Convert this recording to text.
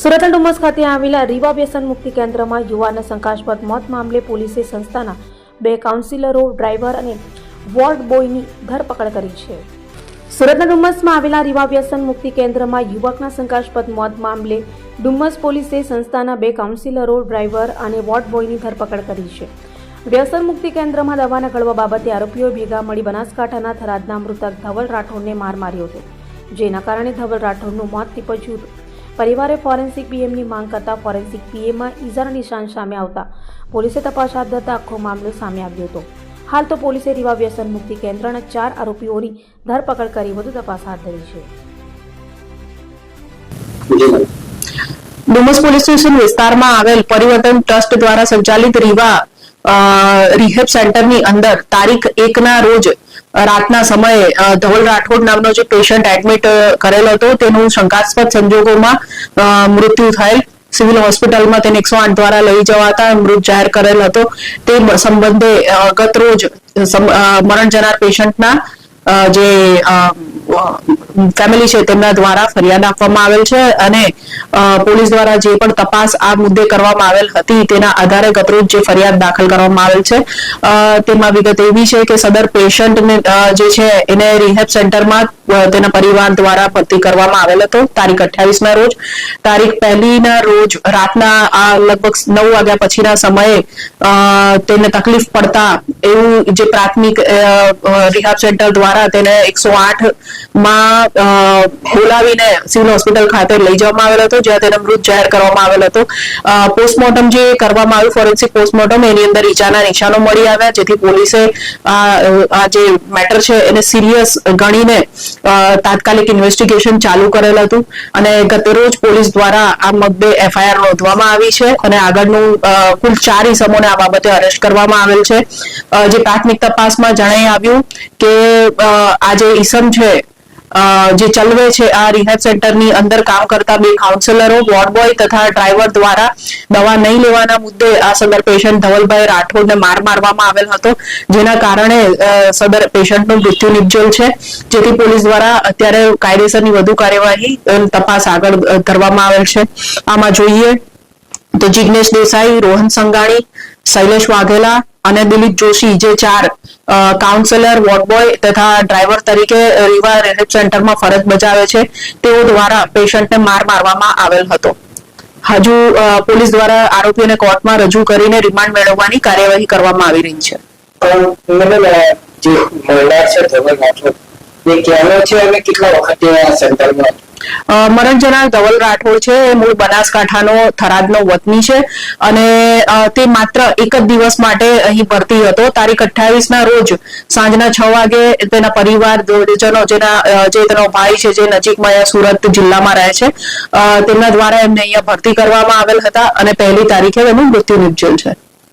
સુરતના ડુમસ ખાતે આવેલા રીવા વ્યસન મુક્તિ કેન્દ્રમાં યુવાનના શંકાસ્પદ મોત મામલે પોલીસે સંસ્થાના 2 કાઉન્સિલરો, ડ્રાઈવર અને વોર્ડ બોયની ધરપકડ કરી છે. સુરતના ડુમસમાં આવેલા રીવા વ્યસન મુક્તિ કેન્દ્રમાં યુવકના શંકાસ્પદ મોત મામલે ડુમસ પોલીસે સંસ્થાના 2 કાઉન્સિલરો, ડ્રાઈવર અને વોર્ડ બોયની ધરપકડ કરી છે. વ્યસન મુક્તિ કેન્દ્રમાં દવાના ગળવા બાબતે આરોપીઓ ભેગા મળી બનાસકાંઠાના થરાદના મૃતક ધવલ રાઠોડને માર માર્યો હતો, જેના કારણે ધવલ રાઠોડનું મોત નીપજ્યું હતું. પરિવારે ફોરેન્સિક પીએમની માંગ કરતા ફોરેન્સિક પીએમમાં ઈજાના નિશાન સામે આવતા પોલીસે તપાસ હાથ ધરતા આખો મામલો સામે આવ્યો હતો. હાલ તો પોલીસે રીવા વ્યસન મુક્તિ કેન્દ્રના 4 આરોપીઓની ધરપકડ કરી વધુ તપાસ હાથ ધરી છે. ડુમસ પોલીસ સ્ટેશન વિસ્તારમાં આવેલ પરિવર્તન ટ્રસ્ટ દ્વારા સંચાલિત રીવા રિહેબ સેન્ટરની અંદર તારીખ 1ના રોજ રાતના સમયે ધવલ રાઠોડ નામનો જે પેશન્ટ એડમિટ કરેલ હતો તેનું શંકાસ્પદ સંજોગોમાં મૃત્યુ થયેલ. સિવિલ હોસ્પિટલમાં તેને 108 દ્વારા લઈ જવાતા મૃત જાહેર કરેલ હતો. તે સંબંધે ગત રોજ મરણ જનાર પેશન્ટના જે ફેમિલી છે તેમના દ્વારા ફરિયાદ આપવામાં આવેલ છે અને પોલીસ દ્વારા જે પણ તપાસ આ મુદ્દે કરવામાં આવેલ હતી તેના આધારે ગતરોજ જે ફરિયાદ દાખલ કરવામાં આવેલ છે તેમાં વિગત એવી છે કે સદર પેશન્ટને જે છે એને રિહેબ સેન્ટરમાં તેના પરિવાર દ્વારા ભરતી કરવામાં આવેલ હતો તારીખ 28ના રોજ. તારીખ 1ના રોજ રાતના લગભગ 9 વાગ્યા પછીના સમયે તેને તકલીફ પડતા એવું જે પ્રાથમિક રિહેબ સેન્ટર દ્વારા તેને 108માં બોલાવીને સિવિલ હોસ્પિટલ ખાતે લઈ જવામાં આવેલ હતો, જ્યાં તેને મૃત જાહેર કરવામાં આવેલ હતો. પોસ્ટમોર્ટમ જે કરવામાં આવ્યું, ફોરેન્સિક પોસ્ટમોર્ટમ, એની અંદર ઈજાના નિશાનો મળી આવ્યા, જેથી પોલીસે આ જે મેટર છે એને સિરિયસ ગણીને તાત્કાલિક ઇન્વેસ્ટિગેશન ચાલુ કરેલ હતું અને ગતરોજ પોલીસ દ્વારા આ મુદ્દે એફઆઈઆર નોંધવામાં આવી છે અને આગળનું કુલ 4 ઇસમોને આ બાબતે અરેસ્ટ કરવામાં આવેલ છે. જે પ્રાથમિક તપાસમાં જણાઈ આવ્યું કે આ જે ઇસમ છે જે ચલવે છે આ રિહેબ સેન્ટરની અંદર કામ કરતા 2 કાઉન્સિલરો, વોર્ડ બોય તથા ડ્રાઈવર દ્વારા દવા નહીં લેવાના મુદ્દે આ સદર પેશન્ટ ધવલભાઈ રાઠોડને મારવામાં આવેલ હતો, જેના કારણે સદર પેશન્ટનું મૃત્યુ નિપજેલ છે. જેથી પોલીસ દ્વારા અત્યારે કાયદેસરની વધુ કાર્યવાહી તપાસ આગળ કરવામાં આવેલ છે. આમાં જોઈએ તો જિગ્નેશ દેસાઈ, રોહન સંઘાણી, શૈલેષ વાઘેલા અને દિલીપ જોશી જે 4 કાઉન્સિલર, વોર્ડ બોય તથા ડ્રાઈવર તરીકે રીવા રિહેબ સેન્ટરમાં ફરજ બજાવે છે, તેઓ દ્વારા પેશન્ટને મારવામાં આવેલ હતો. હજુ પોલીસ દ્વારા આરોપીઓને કોર્ટમાં રજૂ કરીને રિમાન્ડ મેળવવાની કાર્યવાહી કરવામાં આવી રહી છે. જે મહિલા છે ધવલ રાઠોડ, એ ક્યાંનો છે અને કેટલા વખતે આ સેન્ટરમાં? મરણ જનાર ધવલ રાઠોડ છે એ મૂળ બનાસકાંઠાનો થરાદનો વતની છે અને તે માત્ર એક જ દિવસ માટે અહીં ભરતી હતો. તારીખ 28ના રોજ સાંજના 6 વાગે તેના પરિવારજનો જે તેનો ભાઈ છે જે નજીકમાં સુરત જિલ્લામાં રહે છે તેમના દ્વારા એમને અહીંયા ભરતી કરવામાં આવેલ હતા અને 1લી તારીખે એનું મૃત્યુ નિપજેલ છે.